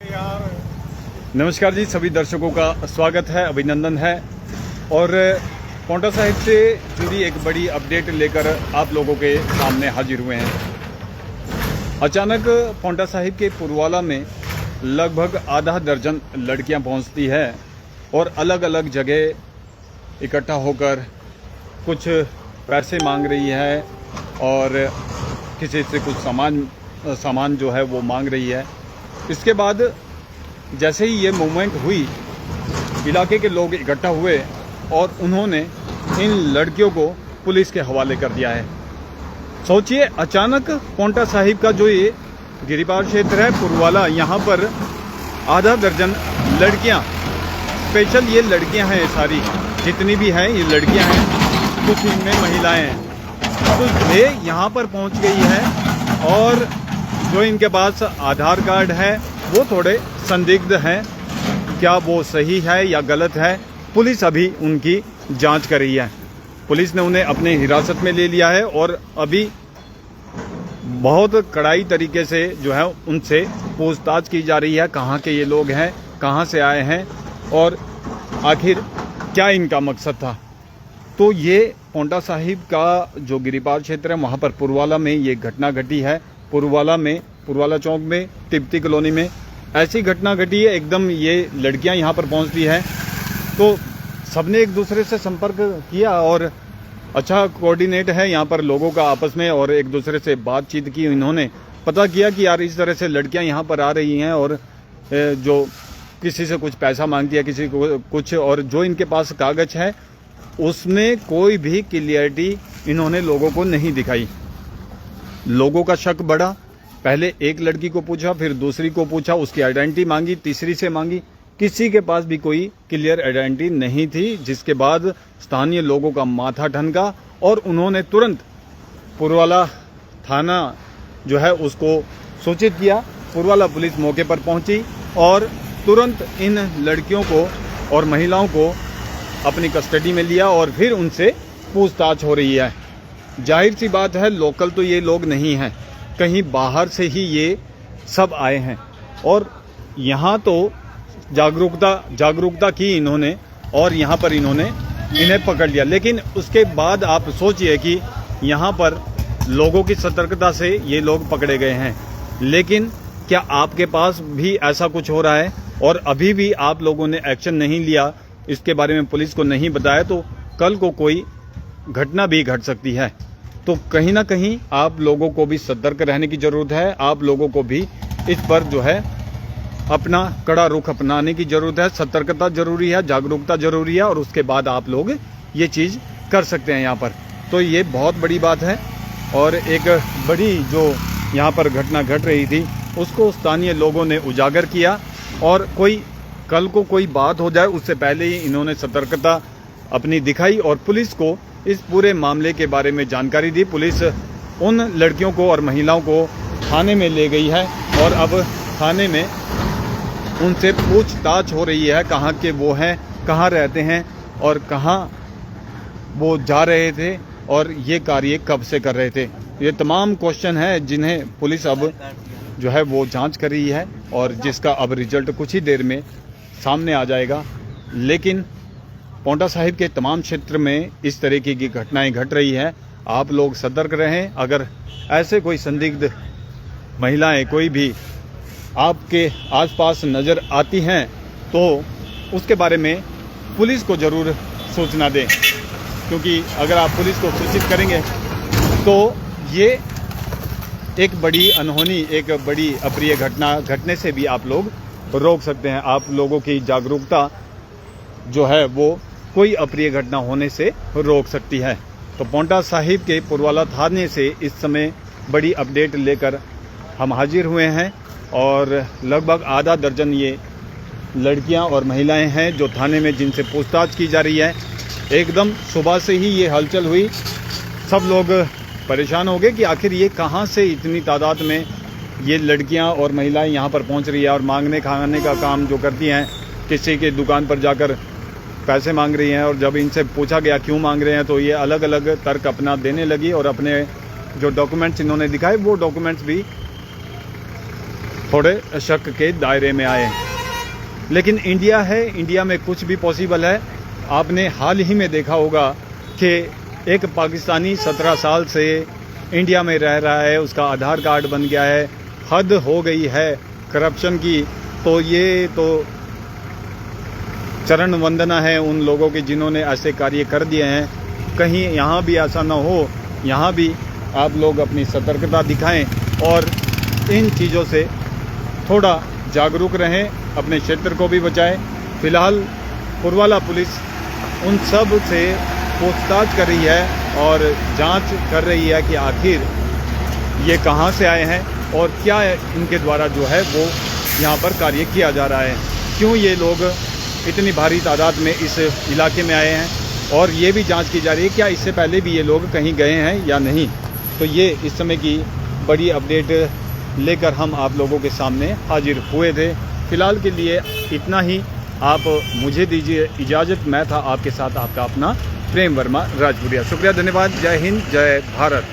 नमस्कार जी, सभी दर्शकों का स्वागत है, अभिनंदन है। और पांवटा साहिब से जुड़ी एक बड़ी अपडेट लेकर आप लोगों के सामने हाजिर हुए हैं। अचानक पांवटा साहिब के पुरवाला में लगभग आधा दर्जन लड़कियां पहुंचती है और अलग अलग जगह इकट्ठा होकर कुछ पैसे मांग रही है और किसी से कुछ सामान जो है वो मांग रही है। इसके बाद जैसे ही ये मूवमेंट हुई, इलाके के लोग इकट्ठा हुए और उन्होंने इन लड़कियों को पुलिस के हवाले कर दिया है। सोचिए, अचानक पांवटा साहिब का जो ये गिरिपार क्षेत्र है पुरवाला, यहाँ पर आधा दर्जन लड़कियाँ, स्पेशल ये लड़कियाँ हैं, सारी जितनी भी हैं ये लड़कियाँ हैं, कुछ इनमें महिलाएं हैं, तो ये यहाँ पर पहुँच गई है। और जो इनके पास आधार कार्ड है वो थोड़े संदिग्ध हैं, क्या वो सही है या गलत है, पुलिस अभी उनकी जांच कर रही है। पुलिस ने उन्हें अपने हिरासत में ले लिया है और अभी बहुत कड़ाई तरीके से जो है उनसे पूछताछ की जा रही है, कहाँ के ये लोग हैं, कहाँ से आए हैं और आखिर क्या इनका मकसद था। तो ये पांवटा साहिब का जो गिरिपार क्षेत्र है वहाँ पर पुरवाला में ये घटना घटी है। पुरवाला चौक में तिब्बती कॉलोनी में ऐसी घटना घटी है। एकदम ये लड़कियां यहाँ पर पहुँचती हैं तो सबने एक दूसरे से संपर्क किया और अच्छा कोऑर्डिनेट है यहाँ पर लोगों का आपस में, और एक दूसरे से बातचीत की। इन्होंने पता किया कि यार इस तरह से लड़कियां यहाँ पर आ रही हैं और जो किसी से कुछ पैसा मांगती है, किसी को कुछ, और जो इनके पास कागज है उसमें कोई भी क्लियरिटी इन्होंने लोगों को नहीं दिखाई। लोगों का शक बढ़ा, पहले एक लड़की को पूछा, फिर दूसरी को पूछा, उसकी आइडेंटिटी मांगी, तीसरी से मांगी, किसी के पास भी कोई क्लियर आइडेंटिटी नहीं थी। जिसके बाद स्थानीय लोगों का माथा ठनका और उन्होंने तुरंत पुरवाला थाना जो है उसको सूचित किया। पुरवाला पुलिस मौके पर पहुंची और तुरंत इन लड़कियों को और महिलाओं को अपनी कस्टडी में लिया और फिर उनसे पूछताछ हो रही है। जाहिर सी बात है, लोकल तो ये लोग नहीं हैं, कहीं बाहर से ही ये सब आए हैं और यहाँ तो जागरूकता की इन्होंने और यहाँ पर इन्हें पकड़ लिया। लेकिन उसके बाद आप सोचिए कि यहाँ पर लोगों की सतर्कता से ये लोग पकड़े गए हैं, लेकिन क्या आपके पास भी ऐसा कुछ हो रहा है और अभी भी आप लोगों ने एक्शन नहीं लिया, इसके बारे में पुलिस को नहीं बताया, तो कल को कोई घटना भी घट सकती है। तो कहीं ना कहीं आप लोगों को भी सतर्क रहने की जरूरत है। आप लोगों को भी इस पर जो है अपना कड़ा रुख अपनाने की जरूरत है। सतर्कता जरूरी है, जागरूकता जरूरी है और उसके बाद आप लोग ये चीज़ कर सकते हैं यहाँ पर। तो ये बहुत बड़ी बात है और एक बड़ी जो यहाँ पर घटना घट रही थी उसको स्थानीय लोगों ने उजागर किया और कल को कोई बात हो जाए उससे पहले ही इन्होंने सतर्कता अपनी दिखाई और पुलिस को इस पूरे मामले के बारे में जानकारी दी। पुलिस उन लड़कियों को और महिलाओं को थाने में ले गई है और अब थाने में उनसे पूछताछ हो रही है, कहाँ के वो हैं, कहाँ रहते हैं और कहाँ वो जा रहे थे और ये कार्य कब से कर रहे थे। ये तमाम क्वेश्चन हैं जिन्हें पुलिस अब जो है वो जांच कर रही है और जिसका अब रिजल्ट कुछ ही देर में सामने आ जाएगा। लेकिन पांवटा साहिब के तमाम क्षेत्र में इस तरीके की घटनाएं घट रही है। आप लोग सतर्क रहें। अगर ऐसे कोई संदिग्ध महिलाएं कोई भी आपके आसपास नज़र आती हैं तो उसके बारे में पुलिस को ज़रूर सूचना दें, क्योंकि अगर आप पुलिस को सूचित करेंगे तो ये एक बड़ी अनहोनी, एक बड़ी अप्रिय घटना घटने से भी आप लोग रोक सकते हैं। आप लोगों की जागरूकता जो है वो कोई अप्रिय घटना होने से रोक सकती है। तो पांवटा साहिब के पुरवाला थाने से इस समय बड़ी अपडेट लेकर हम हाजिर हुए हैं और लगभग आधा दर्जन ये लड़कियां और महिलाएं हैं जो थाने में जिनसे पूछताछ की जा रही है। एकदम सुबह से ही ये हलचल हुई, सब लोग परेशान हो गए कि आखिर ये कहाँ से इतनी तादाद में ये लड़कियां और महिलाएं यहाँ पर पहुँच रही है और मांगने खाने का काम जो करती हैं, किसी के दुकान पर जाकर पैसे मांग रही हैं। और जब इनसे पूछा गया क्यों मांग रहे हैं तो ये अलग अलग तर्क अपना देने लगी और अपने जो डॉक्यूमेंट्स इन्होंने दिखाए वो डॉक्यूमेंट्स भी थोड़े शक के दायरे में आए। लेकिन इंडिया है, इंडिया में कुछ भी पॉसिबल है। आपने हाल ही में देखा होगा कि एक पाकिस्तानी 17 साल से इंडिया में रह रहा है, उसका आधार कार्ड बन गया है। हद हो गई है करप्शन की। तो ये तो चरण वंदना है उन लोगों की जिन्होंने ऐसे कार्य कर दिए हैं। कहीं यहाँ भी ऐसा ना हो, यहाँ भी आप लोग अपनी सतर्कता दिखाएं और इन चीज़ों से थोड़ा जागरूक रहें, अपने क्षेत्र को भी बचाएं। फिलहाल पुरवाला पुलिस उन सब से पूछताछ कर रही है और जांच कर रही है कि आखिर ये कहां से आए हैं और क्या इनके द्वारा जो है वो यहां पर कार्य किया जा रहा है, क्यों ये लोग इतनी भारी तादाद में इस इलाके में आए हैं, और ये भी जांच की जा रही है क्या इससे पहले भी ये लोग कहीं गए हैं या नहीं। तो ये इस समय की बड़ी अपडेट लेकर हम आप लोगों के सामने हाजिर हुए थे। फिलहाल के लिए इतना ही। आप मुझे दीजिए इजाज़त। मैं था आपके साथ आपका अपना प्रेम वर्मा राजपुरिया। शुक्रिया, धन्यवाद। जय हिंद, जय भारत।